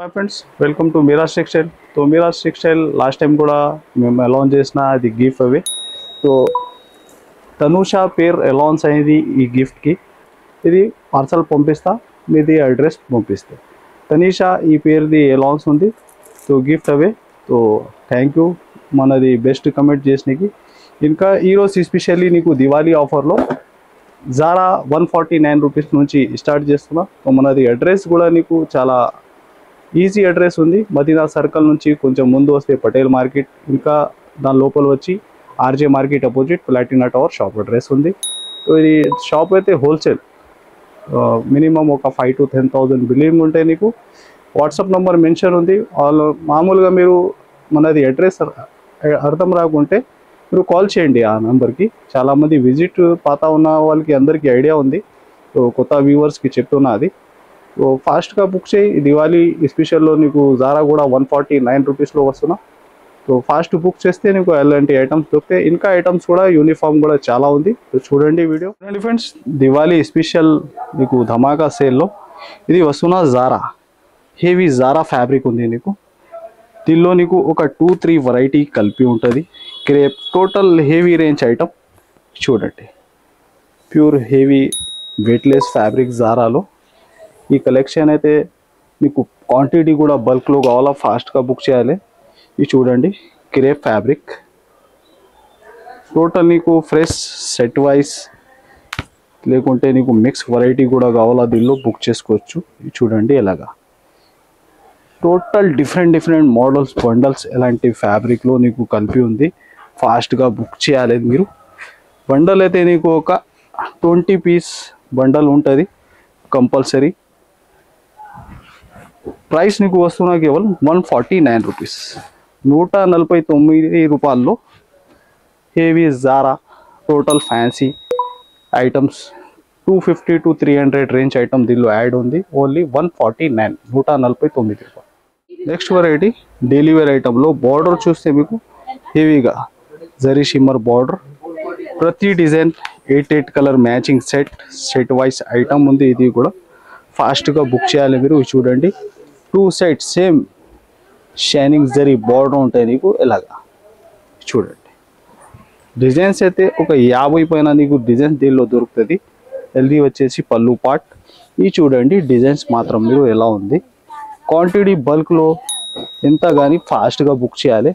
Hi friends, welcome to Miraj textile. So Miraj textile last time కూడా మేము అలాన్ చేసిన అది గిఫ్ట్ అవే. సో తనూషా పేర్ అలాన్స్ అనేది ఈ గిఫ్ట్కి. ఇది పార్సల్ పంపిస్తా, మీది అడ్రస్ పంపిస్తా. తనీషా ఈ పేరుది అలాన్స్ ఉంది. So gift away. So thank you మనది బెస్ట్ కమెంట్ చేసినకి. ఇంకా ఈరోజు ఎస్పెషల్లీ నీకు దివాళీ ఆఫర్లో జారా 149 రూపీస్ నుంచి స్టార్ట్ చేస్తున్నా. సో మనది అడ్రస్ కూడా నీకు చాలా ఈజీ అడ్రస్ ఉంది. మదీనా సర్కిల్ నుంచి కొంచెం ముందు వస్తే పటేల్ మార్కెట్, ఇంకా దాని లోపల వచ్చి RJ market opposite Platina tower shop address ఉంది. సో ఇది షాప్ అయితే హోల్సేల్, మినిమం ఒక 5,000 to 10,000 బిల్లింగ్ ఉంటాయి. నీకు వాట్సాప్ నెంబర్ మెన్షన్ ఉంది. వాళ్ళు మామూలుగా మీరు మనది అడ్రస్ అర్థం రాకుంటే మీరు కాల్ చేయండి ఆ నెంబర్కి. చాలామంది విజిట్ పాత ఉన్న వాళ్ళకి అందరికీ ఐడియా ఉంది. సో కొత్త వ్యూవర్స్కి చెప్తున్నా అది. సో ఫాస్ట్గా బుక్ చేయి. దివాళీ స్పెషల్లో నీకు జారా కూడా 149 రూపీస్లో వస్తున్నా. సో ఫాస్ట్ బుక్ చేస్తే నీకు అలాంటి ఐటమ్స్ దొరుకుతాయి. ఇంకా ఐటమ్స్ కూడా యూనిఫామ్ కూడా చాలా ఉంది. సో చూడండి వీడియో. చూడండి ఫ్రెండ్స్, దివాళీ స్పెషల్ నీకు ధమాకా సేల్లో ఇది వస్తున్నా జారా. హెవీ జారా ఫ్యాబ్రిక్ ఉంది నీకు. దీనిలో నీకు ఒక 2-3 వెరైటీ కలిపి ఉంటుంది. Crepe total heavy range item. చూడండి, ప్యూర్ హెవీ వెయిట్లెస్ ఫ్యాబ్రిక్ జారాలో ఈ కలెక్షన్ అయితే మీకు క్వాంటిటీ కూడా బల్క్లో కావాలా, ఫాస్ట్గా బుక్ చేయాలి. ఇది చూడండి, క్రేప్ ఫ్యాబ్రిక్ టోటల్ నీకు ఫ్రెష్ సెట్ వైజ్ లేకుంటే నీకు మిక్స్ వెరైటీ కూడా కావాలా, దీనిలో బుక్ చేసుకోవచ్చు. ఇది చూడండి ఎలాగా టోటల్ డిఫరెంట్ మోడల్స్ బండల్స్ ఎలాంటి ఫ్యాబ్రిక్లో నీకు కలిపి ఉంది. ఫాస్ట్గా బుక్ చేయాలి మీరు. బండల్ అయితే నీకు ఒక 20 పీస్ బండల్ ఉంటుంది కంపల్సరీ. ప్రైస్ నీకు వస్తున్నా కేవలం 149 రూపీస్, 149 రూపాయల్లో హెవీ జారా total fancy items 250 to 300 range item దీనిలో యాడ్ ఉంది. ఓన్లీ 149, 149 రూపాయలు. నెక్స్ట్ వెరైటీ డైలీ వేర్ ఐటమ్లో బార్డర్ చూస్తే మీకు హెవీగా జరీ షిమ్మర్ బార్డర్, ప్రతి design 8 colour matching set wise item ఉంది. ఇది కూడా ఫాస్ట్గా బుక్ చేయాలి మీరు. చూడండి 2 సైడ్స్ సేమ్ షైనింగ్ జరీ బార్డర్ ఉంటాయి నీకు ఇలాగా. చూడండి డిజైన్స్ అయితే ఒక 50 పైన నీకు డిజైన్స్ దీనిలో దొరుకుతుంది. హెల్దీ వచ్చేసి పళ్ళు పార్ట్. ఈ చూడండి డిజైన్స్ మాత్రం మీరు ఎలా ఉంది. క్వాంటిటీ బల్క్లో ఎంత కానీ ఫాస్ట్గా బుక్ చేయాలి.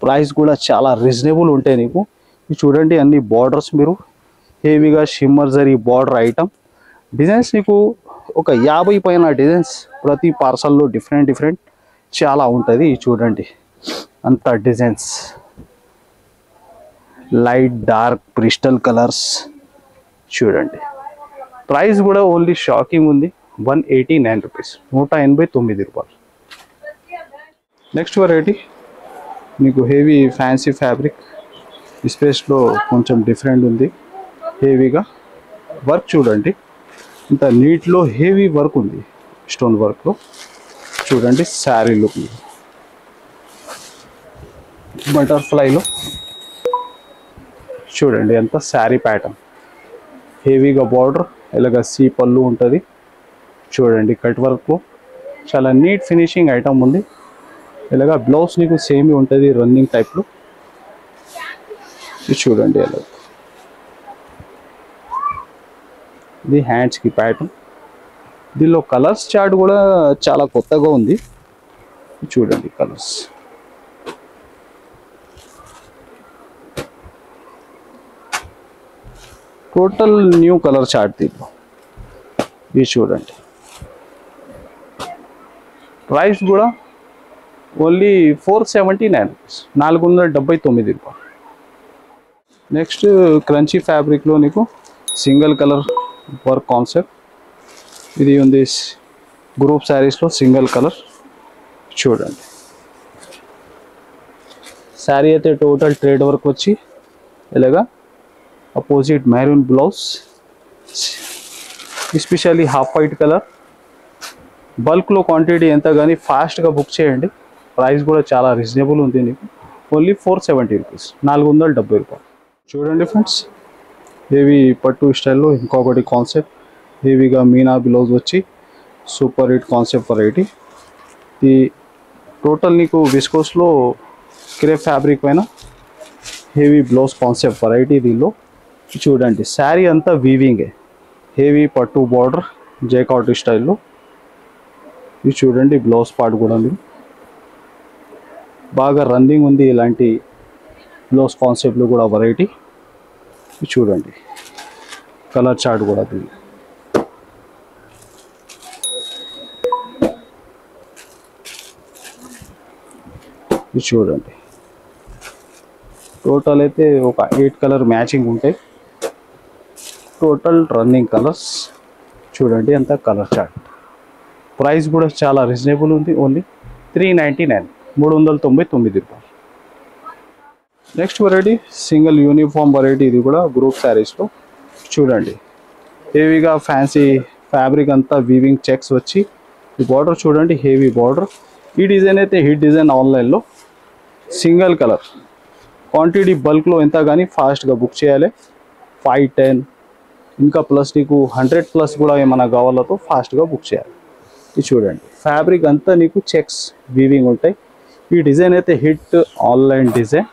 ప్రైస్ కూడా చాలా రీజనబుల్ ఉంటాయి నీకు. ఇది చూడండి అన్ని బార్డర్స్ మీరు హెవీగా shimmer zari border item. Designs నీకు ఒక 50 పైన డిజైన్స్ ప్రతి పార్సల్లో డిఫరెంట్ చాలా ఉంటుంది. చూడండి అంత designs light dark crystal colours. చూడండి ప్రైస్ కూడా ఓన్లీ షాకింగ్ ఉంది, 189 రూపీస్, 189 రూపాయలు. నెక్స్ట్ వెరైటీ మీకు హెవీ ఫ్యాన్సీ ఫ్యాబ్రిక్ స్పేస్లో కొంచెం డిఫరెంట్ ఉంది. హెవీగా వర్క్ చూడండి ఇంత నీట్లో హెవీ వర్క్ ఉంది స్టోన్ వర్క్లో. చూడండి శారీ లుక్ బటర్ఫ్లైలో చూడండి ఎంత శారీ ప్యాటర్న్. హెవీగా బార్డర్ ఇలాగ సీ పళ్ళు ఉంటుంది. చూడండి కట్ వర్క్లో చాలా నీట్ ఫినిషింగ్ ఐటమ్ ఉంది. ఇలాగా బ్లౌజ్ నీకు సేమ్ ఉంటుంది రన్నింగ్ టైప్లో. చూడండి అలా ఇది హ్యాండ్స్కి ప్యాటర్న్. దీనిలో కలర్స్ చార్ట్ కూడా చాలా కొత్తగా ఉంది. చూడండి colours total new colour chart దీంట్లో. ఇది చూడండి ప్రైస్ కూడా ఓన్లీ 479 రూపీస్, 479 రూపాయలు. నెక్స్ట్ క్రంచీ ఫ్యాబ్రిక్లో నీకు సింగిల్ కలర్ వర్క్ కాన్సెప్ట్. ఇది ఉంది గ్రూప్ శారీస్లో సింగిల్ కలర్. చూడండి శారీ అయితే టోటల్ ట్రేడ్ వర్క్ వచ్చి ఇలాగా opposite maroon blouse, especially half white colour. బల్క్లో క్వాంటిటీ ఎంత కానీ ఫాస్ట్గా బుక్ చేయండి. ప్రైస్ కూడా చాలా రీజనబుల్ ఉంది నీకు, ఓన్లీ 470 రూపీస్, 470 రూపాయలు. చూడండి ఫ్రెండ్స్ హెవీ పట్టు స్టైల్లో ఇంకొకటి కాన్సెప్ట్. హెవీగా మీనా బ్లౌజ్ వచ్చి సూపర్ హిట్ కాన్సెప్ట్ వెరైటీ. ఇది టోటల్ నీకు విస్కోస్లో క్రేప్ ఫ్యాబ్రిక్ పైన హెవీ బ్లౌజ్ కాన్సెప్ట్ వెరైటీ దీనిలో చూడండి. శారీ అంతా వీవింగే, హెవీ పట్టు బార్డర్ జైకాట్ స్టైల్లో. ఇది చూడండి బ్లౌజ్ పార్ట్ కూడా మీరు బాగా రన్నింగ్ ఉంది. ఇలాంటి బ్లౌజ్ కాన్సెప్ట్లో కూడా వెరైటీ. ఇది చూడండి కలర్ చార్ట్ కూడా దీన్ని. ఇది చూడండి టోటల్ అయితే ఒక 8 కలర్ మ్యాచింగ్ ఉంటాయి. టోటల్ రన్నింగ్ కలర్స్ చూడండి అంతా కలర్ చార్ట్. ప్రైస్ కూడా చాలా రీజనబుల్ ఉంది, ఓన్లీ 399 రూపాయలు. Next variety single uniform variety. ఇది కూడా గ్రూప్ శారీస్లో చూడండి హెవీగా ఫ్యాన్సీ ఫ్యాబ్రిక్ అంతా వీవింగ్ చెక్స్ వచ్చి ఈ బార్డర్ చూడండి హెవీ బార్డర్. ఈ డిజైన్ అయితే హిట్ డిజైన్ ఆన్లైన్లో సింగిల్ కలర్ క్వాంటిటీ బల్క్లో ఎంత కానీ ఫాస్ట్గా బుక్ చేయాలి. 5, 10 ఇంకా ప్లస్ నీకు 100+ కూడా ఏమైనా కావాలతో ఫాస్ట్గా బుక్ చేయాలి. ఇది చూడండి ఫ్యాబ్రిక్ అంతా నీకు చెక్స్ వీవింగ్ ఉంటాయి. ఈ డిజైన్ అయితే హిట్ ఆన్లైన్ డిజైన్.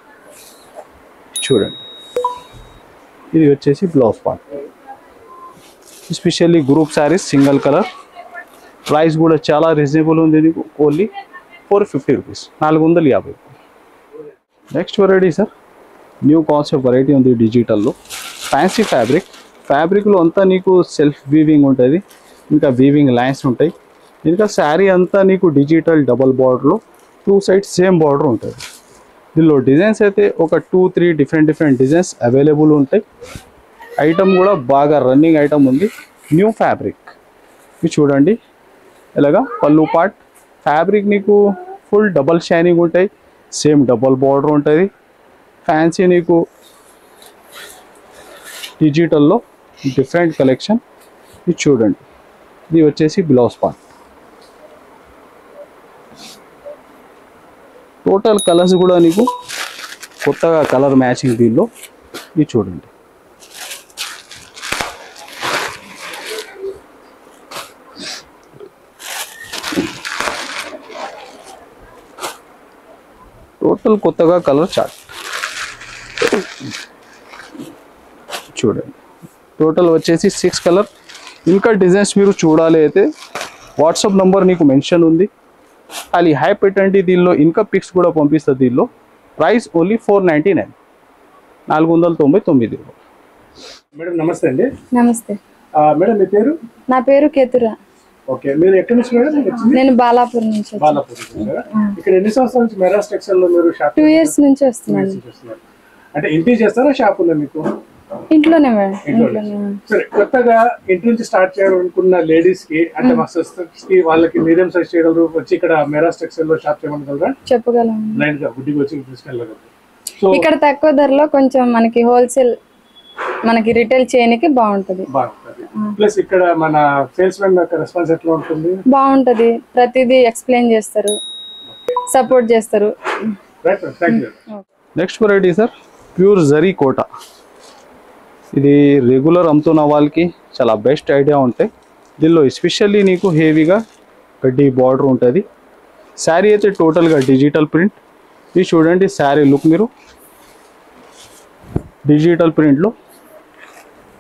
చూడండి ఇది వచ్చేసి blouse part. Especially group saris single colour. Price కూడా చాలా రీజనబుల్ ఉంది, నీకు only 450 rupees, 450. Next variety sir new concept variety ఉంది డిజిటల్లో. ఫ్యాన్సీ ఫ్యాబ్రిక్లో అంతా నీకు సెల్ఫ్ వీవింగ్ ఉంటుంది, ఇంకా వీవింగ్ లైన్స్ ఉంటాయి. ఇంకా శారీ అంతా నీకు డిజిటల్ డబల్ బార్డర్లో 2 సైడ్స్ సేమ్ బార్డర్ ఉంటుంది. దీనిలో డిజైన్స్ అయితే ఒక 2-3 డిఫరెంట్ డిజైన్స్ అవైలబుల్ ఉంటాయి. ఐటమ్ కూడా బాగా రన్నింగ్ ఐటమ్ ఉంది, న్యూ ఫ్యాబ్రిక్. ఇది చూడండి ఇలాగా పళ్ళు పార్ట్ ఫ్యాబ్రిక్ నీకు ఫుల్ డబల్ షైనింగ్ ఉంటాయి, సేమ్ డబల్ బార్డర్ ఉంటుంది. ఫ్యాన్సీ నీకు డిజిటల్లో డిఫరెంట్ కలెక్షన్. ఇది చూడండి ఇది వచ్చేసి బ్లౌజ్ పార్ట్. టోటల్ కలర్స్ కూడా నీకు కొత్తగా కలర్ మ్యాచింగ్ దీనిలో. ఇది చూడండి టోటల్ కొత్తగా కలర్ చార్ట్. చూడండి టోటల్ వచ్చేసి 6 కలర్. ఇంకా డిజైన్స్ మీరు చూడాలి అయితే వాట్సాప్ నంబర్ నీకు మెన్షన్ ఉంది, అది హై పెట్టండి. దీనిలో ఇంకా పిక్స్ కూడా పంపిస్తుంది. దీనిలో ప్రైస్ ఓన్లీ 499, 499 రూపాయలు. మేడం నమస్తే అండి. నమస్తే మేడం మీ పేరు? నా పేరు కేతురా. ఓకే, మీరు ఎక్కడి నుంచి మేడం? నేను బాలాపూర్ నుంచి వచ్చాను. బాలాపూర్ నుంచి. ఇక్కడ ఎన్ని సంవత్సరాల నుంచి మెరాస్ టెక్స్టైల్ లో మీరు షాప్? 2 ఇయర్స్ నుంచి వస్తున్నాను. అంటే ఇంటి చేస్తారా షాప్ ఉందా మీకు? ఇంట్లోనే మేడం, ఇంట్లోనే. సరే, కొత్తగా ఇంటి నుంచి స్టార్ట్ చేయాలనుకున్న లేడీస్ కి అంటే మా సిస్టర్స్ కి వాళ్ళకి మీడియం సైజ్ చేయగలరు, వచ్చి ఇక్కడ మెరాస్ టెక్స్టైల్ లో షాప్ చేయమనగలరా? చెప్పగలను. బ్లైండ్ గా గుడ్డిగా వచ్చి తీసుకెళ్ళగలరు. సో ఇక్కడ తక్కువ ధరలో కొంచెం మనకి హోల్సేల్ మనకి రిటైల్ చేయడానికి బాగుంటది. ప్లస్ ఇక్కడ మన సేల్స్ మెన్ రెస్పాన్స్ ఎట్లా ఉంటుంది? బాగుంటది, ప్రతిదీ ఎక్స్ప్లెయిన్ చేస్తారు, సపోర్ట్ చేస్తారు. Next variety sir pure zari Kota. ఇది రెగ్యులర్ అమ్ముతున్న వాళ్ళకి చాలా బెస్ట్ ఐడియా ఉంటాయి. దీనిలో ఎస్పెషల్లీ నీకు హెవీగా గడ్డి బార్డర్ ఉంటుంది. శారీ అయితే టోటల్గా డిజిటల్ ప్రింట్. ఇది చూడండి శారీ లుక్ మీరు డిజిటల్ ప్రింట్లో.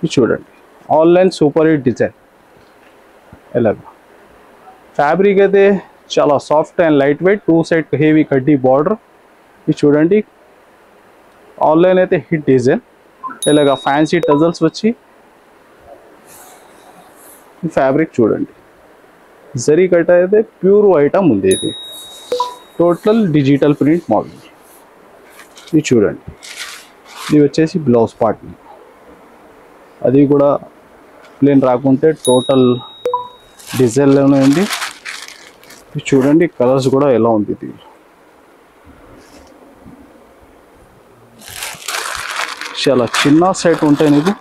ఇది చూడండి ఆన్లైన్ సూపర్ హిట్ డిజైన్. ఎలాగ ఫ్యాబ్రిక్ అయితే చాలా soft and light weight, 2 side heavy కడ్డీ బార్డర్. ఇది చూడండి ఆన్లైన్ అయితే హిట్ డిజైన్. ఇలాగా ఫ్యాన్సీ టజల్స్ వచ్చి ఈ ఫ్యాబ్రిక్ చూడండి జరీ కట్ అయితే ప్యూర్ ఐటమ్ ఉంది. ఇది టోటల్ డిజిటల్ ప్రింట్ మోడల్. ఇది చూడండి ఇది వచ్చేసి బ్లౌజ్ పార్ట్. అది కూడా ప్లేన్ రాకుంటే టోటల్ డిజైన్లోనే ఉంది. ఇది చూడండి కలర్స్ కూడా ఎలా ఉంది. ఇది చాలా చిన్న సెట్ ఉంటాయి నీకు.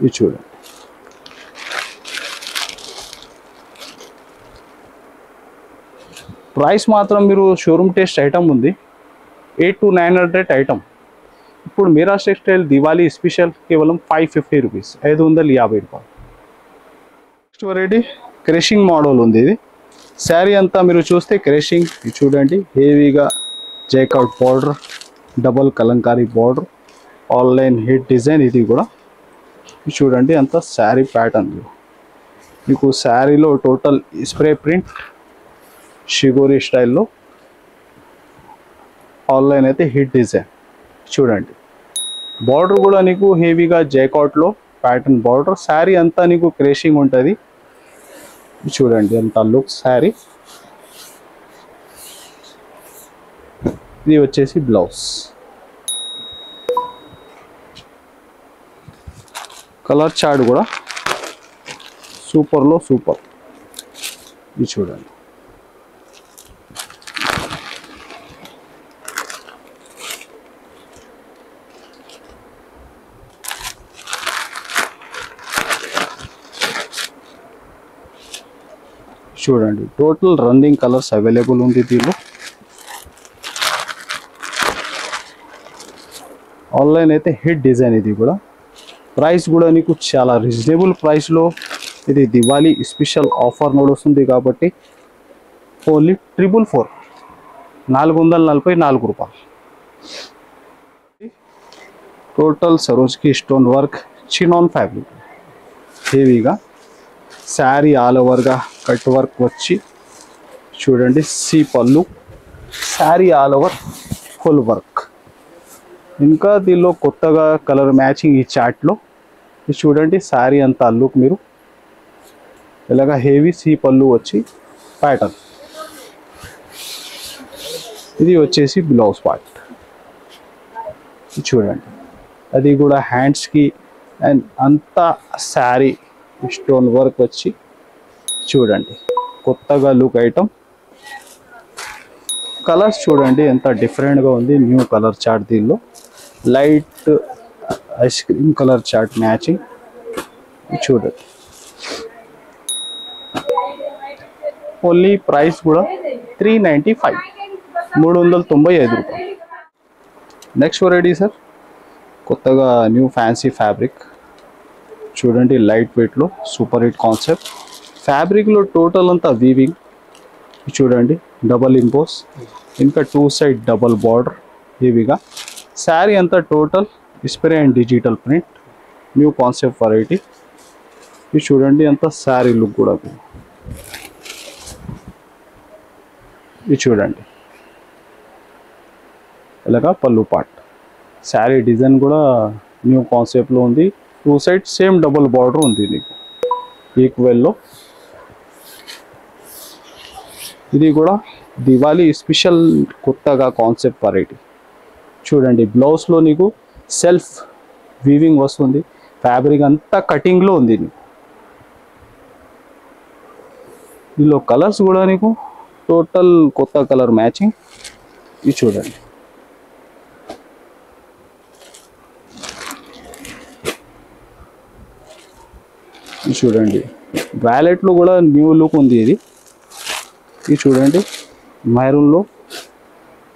ఇది చూడండి ప్రైస్ మాత్రం మీరు షోరూమ్ టెస్ట్ ఐటమ్ ఉంది 800 to 900 ఐటమ్. ఇప్పుడు మెరాస్ టెక్స్టైల్ దివాళీ స్పెషల్ కేవలం 550 రూపీస్, 550 రూపాయలు. నెక్స్ట్ వెరైటీ క్రషింగ్ మోడల్ ఉంది ఇది. శారీ అంతా మీరు చూస్తే క్రషింగ్ చూడండి, హెవీగా జైకాట్ border, double Kalamkari border, online hit design. ఇది కూడా చూడండి అంత శారీ ప్యాటర్న్. మీకు శారీలో టోటల్ స్ప్రే ప్రింట్ షిగోరి స్టైల్లో, ఆన్లైన్ అయితే హిట్ డిజైన్. చూడండి బార్డర్ కూడా నీకు హెవీగా జైకాట్లో ప్యాటర్న్ బార్డర్. శారీ అంతా నీకు క్రేషింగ్ ఉంటుంది. చూడండి అంత లుక్ శారీ. ఇది వచ్చేసి బ్లౌజ్. కలర్ చార్ట్ కూడా సూపర్లో సూపర్. ఇది చూడండి. చూడండి టోటల్ రన్నింగ్ కలర్స్ అవైలబుల్ ఉంది దీనిలో. ఆన్లైన్ అయితే హిట్ డిజైన్. ఇది కూడా ప్రైస్ కూడా నీకు చాలా రీజనబుల్ ప్రైస్లో. ఇది దివాళీ స్పెషల్ ఆఫర్ నడుస్తుంది కాబట్టి ఓన్లీ 444, 444 రూపాయలు. టోటల్ సరోజ్కి స్టోన్ వర్క్ చినాన్ ఫ్యాబ్రిక్ హెవీగా. శారీ ఆల్ ఓవర్గా కట్ వర్క్ వచ్చి చూడండి. సి పళ్ళు, sari all over full work. ఇంకా దీనిలో కొత్తగా కలర్ మ్యాచింగ్ ఈ చార్ట్లో చూడండి. శారీ అంతా లుక్ మీరు ఇలాగా హెవీ సి పళ్ళు వచ్చి ప్యాటర్న్. ఇది వచ్చేసి బ్లౌజ్ పార్ట్. చూడండి అది కూడా హ్యాండ్స్కి అండ్ అంతా శారీ స్టోన్ వర్క్ వచ్చి చూడండి కొత్తగా లుక్ ఐటమ్. కలర్స్ చూడండి ఎంత డిఫరెంట్గా ఉంది. న్యూ కలర్ చార్ట్ దీనిలో. Light ice cream colour chart matching. చూడండి ఓన్లీ ప్రైస్ కూడా 395, 395 రూపాయలు. నెక్స్ట్ వెరైటీ సార్, కొత్తగా న్యూ ఫ్యాన్సీ ఫ్యాబ్రిక్. చూడండి లైట్ వెయిట్లో సూపర్ హిట్ కాన్సెప్ట్. ఫ్యాబ్రిక్లో టోటల్ అంతా వీవింగ్. చూడండి డబల్ ఇంపోస్, ఇంకా 2 సైడ్ డబల్ బార్డర్ హెవీగా. శారీ అంతా total spray and digital print. New concept variety. ఇది చూడండి అంత శారీ లుక్ కూడా. ఇది చూడండి ఇలాగా పళ్ళు పార్ట్. శారీ డిజైన్ కూడా న్యూ కాన్సెప్ట్లో ఉంది. 2 సైడ్ సేమ్ డబుల్ బార్డర్ ఉంది నీకు ఈక్వెల్లో. ఇది కూడా దివాళీ స్పెషల్ కొత్తగా కాన్సెప్ట్ వెరైటీ. చూడండి బ్లౌజ్లో నీకు సెల్ఫ్ వీవింగ్ వస్తుంది. ఫ్యాబ్రిక్ అంతా కటింగ్లో ఉంది నీకు. దీనిలో కలర్స్ కూడా నీకు టోటల్ కొత్త కలర్ మ్యాచింగ్. ఇది చూడండి చూడండి వ్యాలెట్లో కూడా న్యూ లుక్ ఉంది. ఇది చూడండి మెరూన్లో.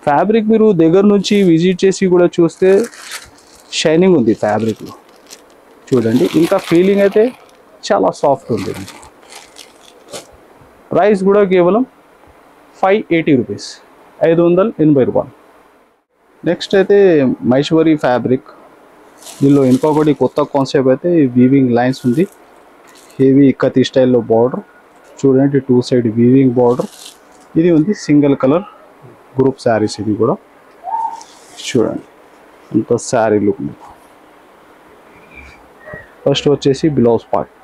ఫ్యాబ్రిక్ మీరు దగ్గర నుంచి విజిట్ చేసి కూడా చూస్తే షైనింగ్ ఉంది ఫ్యాబ్రిక్లో. చూడండి ఇంకా ఫీలింగ్ అయితే చాలా సాఫ్ట్ ఉంది. ప్రైస్ కూడా కేవలం 580 రూపీస్, 580 రూపాయలు. నెక్స్ట్ అయితే మైశ్వరి ఫ్యాబ్రిక్. దీనిలో ఇంకొకటి కొత్త కాన్సెప్ట్ అయితే వీవింగ్ లైన్స్ ఉంది. హెవీ ఇక్కతి స్టైల్లో బార్డర్. చూడండి 2 సైడ్ వీవింగ్ బార్డర్. ఇది ఉంది సింగిల్ కలర్ గ్రూప్ శారీస్. ఇది కూడా చూడండి అంత శారీ లుక్. ఫస్ట్ వచ్చేసి బ్లౌజ్ పార్ట్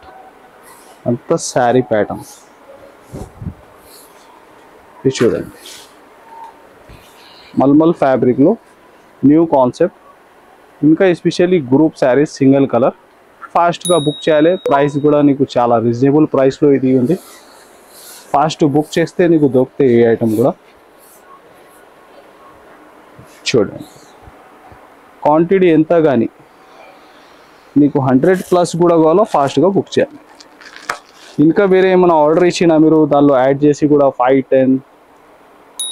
అంత శారీ ప్యాటర్న్. ఇది చూడండి మల్మల్ ఫ్యాబ్రిక్లో న్యూ కాన్సెప్ట్. ఇంకా especially group saris single colour. ఫాస్ట్గా బుక్ చేయాలి. ప్రైస్ కూడా నీకు చాలా రీజనబుల్ ప్రైస్లో ఇది ఉంది. ఫాస్ట్ బుక్ చేస్తే నీకు దొరుకుతాయి ఈ ఐటమ్ కూడా. చూడండి క్వాంటిటీ ఎంత కానీ నీకు 100+ కూడా కావాలో ఫాస్ట్గా బుక్ చేయాలి. ఇంకా వేరే ఏమైనా ఆర్డర్ ఇచ్చినా మీరు దానిలో యాడ్ చేసి కూడా 5, 10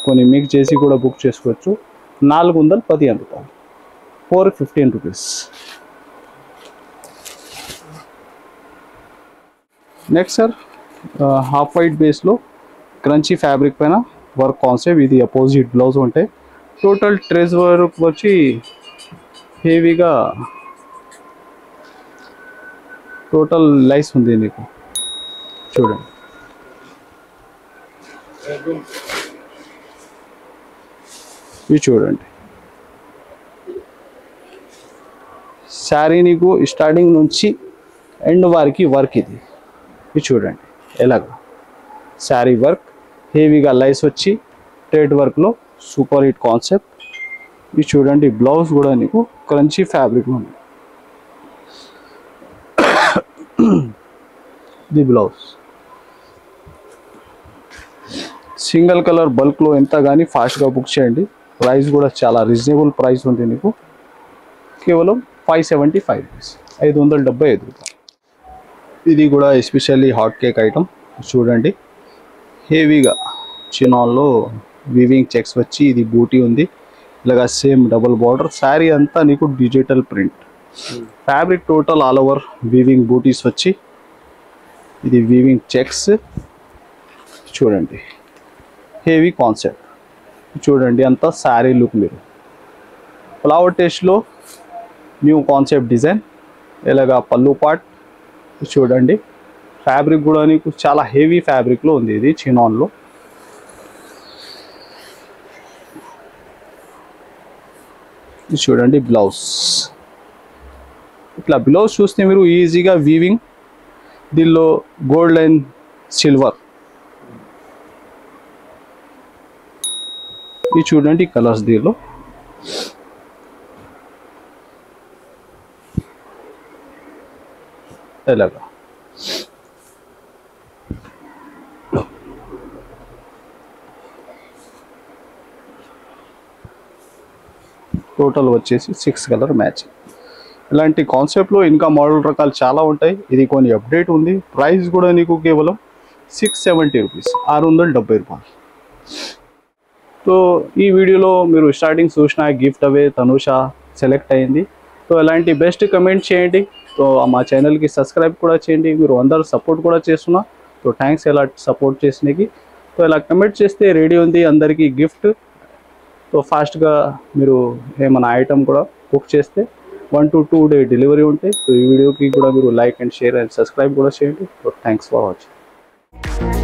కొన్ని మిక్స్ చేసి కూడా బుక్ చేసుకోవచ్చు. 415 రూపాయలు, 415 రూపీస్. నెక్స్ట్ సార్ హాఫ్ వైట్ బేస్లో క్రంచీ ఫ్యాబ్రిక్ పైన వర్క్ కాన్సెప్ట్. ఇది అపోజిట్ బ్లౌజ్ ఉంటాయి. టోటల్ ట్రేస్ వర్క్ వచ్చి హెవీగా టోటల్ లైస్ ఉంది నీకు చూడండి. ఇవి చూడండి శారీ నీకు స్టార్టింగ్ నుంచి ఎండ్ వారికి వర్క్ ఇది చూడండి ఎలాగా శారీ వర్క్ హెవీగా లైస్ వచ్చి థ్రెడ్ వర్క్లో సూపర్ హిట్ కాన్సెప్ట్. ఇది చూడండి బ్లౌజ్ కూడా నీకు క్రంచీ ఫ్యాబ్రిక్ ఉంది. ది బ్లౌజ్ సింగిల్ కలర్ బల్క్లో ఎంత కానీ ఫాస్ట్గా బుక్ చేయండి. ప్రైస్ కూడా చాలా రీజనబుల్ ప్రైస్ ఉంది నీకు, కేవలం 575 రూపీస్, 575 రూపాయలు. ఇది కూడా ఎస్పెషల్లీ హాట్ కేక్ ఐటమ్ చూడండి. హెవీగా చినాన్లో వీవింగ్ చెక్స్ వచ్చి ఇది బూటీ ఉంది. ఇలాగా సేమ్ డబుల్ బార్డర్. శారీ అంతా నీకు digital print fabric. Total all over weaving బూటీస్ వచ్చి ఇది వీవింగ్ చెక్స్ చూడండి. హెవీ కాన్సెప్ట్ చూడండి. అంతా శారీ లుక్. మీరు ఫ్లవర్ టేస్ట్లో న్యూ కాన్సెప్ట్ డిజైన్. ఇలాగా పళ్ళు పార్ట్ చూడండి. ఫ్యాబ్రిక్ కూడా నీకు చాలా హెవీ ఫ్యాబ్రిక్లో ఉంది. ఇది చినాన్లో. ఇది చూడండి బ్లౌజ్. ఇట్లా బ్లౌజ్ చూస్తే మీరు ఈజీగా వీవింగ్. దీనిలో గోల్డ్ అండ్ సిల్వర్. ఇది చూడండి కలర్స్ దీనిలో. ఇలాగా టోటల్ వచ్చేసి 6 కలర్ మ్యాచింగ్. ఇలాంటి కాన్సెప్ట్లో ఇంకా మోడల్ రకాలు చాలా ఉంటాయి. ఇది కొన్ని అప్డేట్ ఉంది. ప్రైస్ కూడా నీకు కేవలం 670 రూపీస్, 670 రూపాయలు. సో ఈ వీడియోలో మీరు స్టార్టింగ్ చూసిన గిఫ్ట్ అవే తనుష సెలెక్ట్ అయింది. సో ఇలాంటి బెస్ట్ కమెంట్ చేయండి. సో మా ఛానల్కి సబ్స్క్రైబ్ కూడా చేయండి. మీరు అందరూ సపోర్ట్ కూడా చేస్తున్నా. సో థ్యాంక్స్ ఇలా సపోర్ట్ చేసినకి. సో ఇలా కమెంట్ చేస్తే రెడీ ఉంది అందరికీ గిఫ్ట్. సో ఫాస్ట్గా మీరు ఏమైనా ఐటమ్ కూడా బుక్ చేస్తే 1 to 2 డే డెలివరీ ఉంటాయి. సో ఈ వీడియోకి కూడా మీరు like and share and subscribe కూడా చేయండి. So thanks for watching.